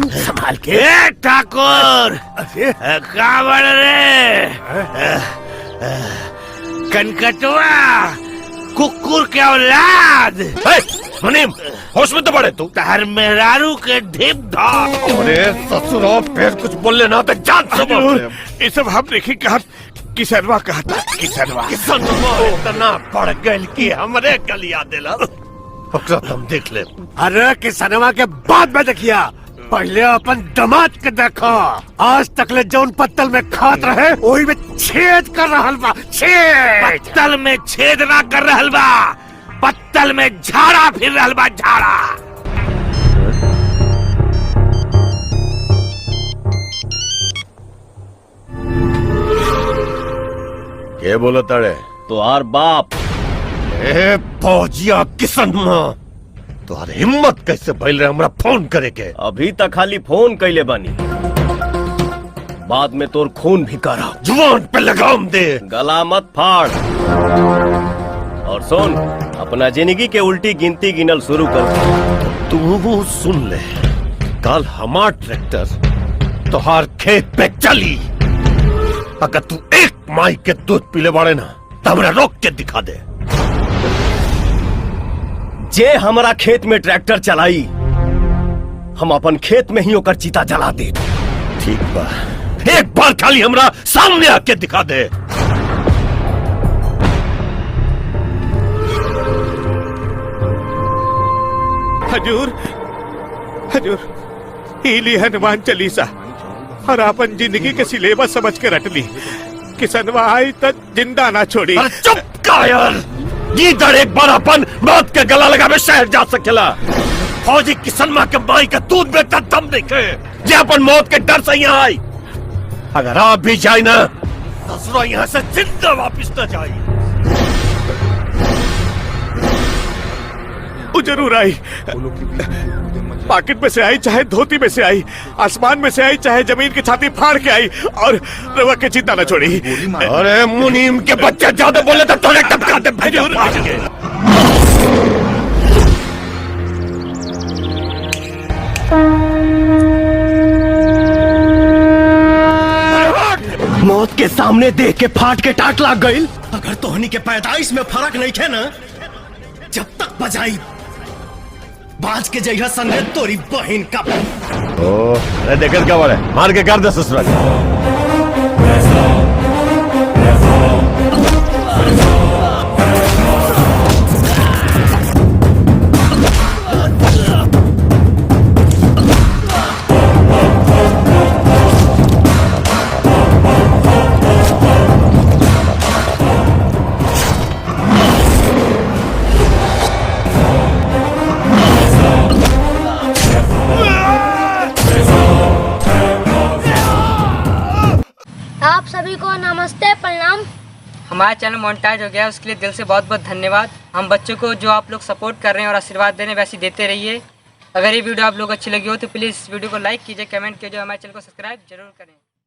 संभाल के। ठाकुर कहाँ बढ़ रहे? कनकटवा कुकुर के औलाद। मुनीम होश में तो पड़े तू। तार मेहरारू के ढीप धार। अरे ससुरा फिर कुछ बोलने ना तो जान सब। ये सब हम देखी कहा किसनवा कहा था। किसनवा इतना पड़ गई कि हमरे गलिया दिला। तुम देख ले। अरे किसनवा के बाद में देखिया, पहले अपन दामाद के देखो। आज तक ले जौन पत्तल में खात रहे वही में छेद कर रहल बा। छेद पत्तल में छेद ना कर रहल बा, पत्तल में झाड़ा फिर रहल बा। झाड़ा के बोला ताड़े? तो आर बाप। ए फौजिया किसन माँ, तुम्हारी हिम्मत कैसे भइल रहे हमरा फोन करे के? अभी तक खाली फोन कैले बानी, बाद में तोर खून भी करा। जुबान पे लगाम दे। गला मत फाड़। और सुन, अपना जिंदगी के उल्टी गिनती गिनल शुरू कर। तू सुन ले, कल हमार ट्रैक्टर तोहार खेत पे चली। अगर तू एक माई के दूध पीले बाड़े ना तो हमरा रोक के दिखा दे। जे हमारा खेत में ट्रैक्टर चलाई, हम अपन खेत में ही ओकर चिता जला दे। ठीक बा, एक बार खाली हमरा सामने आके दिखा दे। हजूर, हजूर, इली हनुमान चालीसा और अपन जिंदगी के सिलेबस समझ के रट ली। किसनवा आई तक जिंदा ना छोड़ी। अरे चुप कायर! गीदड़ एक बार अपन मौत के गला लगा में शहर जा सकेला। फौजी किसनमा के माई का दूध में दम देखे जे अपन मौत के डर से यहाँ आई। अगर आप भी जाए ना, ससुरा यहाँ से जिंदा वापिस न जाए। वो जरूर आई, पॉकेट में से आई, चाहे धोती में से आई, आसमान में से आई, चाहे जमीन की छाती फाड़ के आई, और रवा के चिंता न छोड़ी। अरे मुनीम के बच्चे ज्यादा बोले तो थोड़े टपका दे। हजूर, मौत के सामने देख के फाट के टाट लाग गई। अगर तोहनी के पैदाइश में फर्क नहीं थे ना, जब तक बजाई बाज के जइहा संगे तोरी बहन का। ओ, अरे देखल क्या बारे, मार के कर दे ससुरा के। आप सभी को नमस्ते, प्रणाम। हमारा चैनल मोनेटाइज हो गया है, उसके लिए दिल से बहुत बहुत धन्यवाद। हम बच्चों को जो आप लोग सपोर्ट कर रहे हैं और आशीर्वाद दे रहे हैं वैसे देते रहिए। अगर ये वीडियो आप लोग अच्छी लगी हो तो प्लीज़ वीडियो को लाइक कीजिए, कमेंट कीजिए, हमारे चैनल को सब्सक्राइब जरूर करें।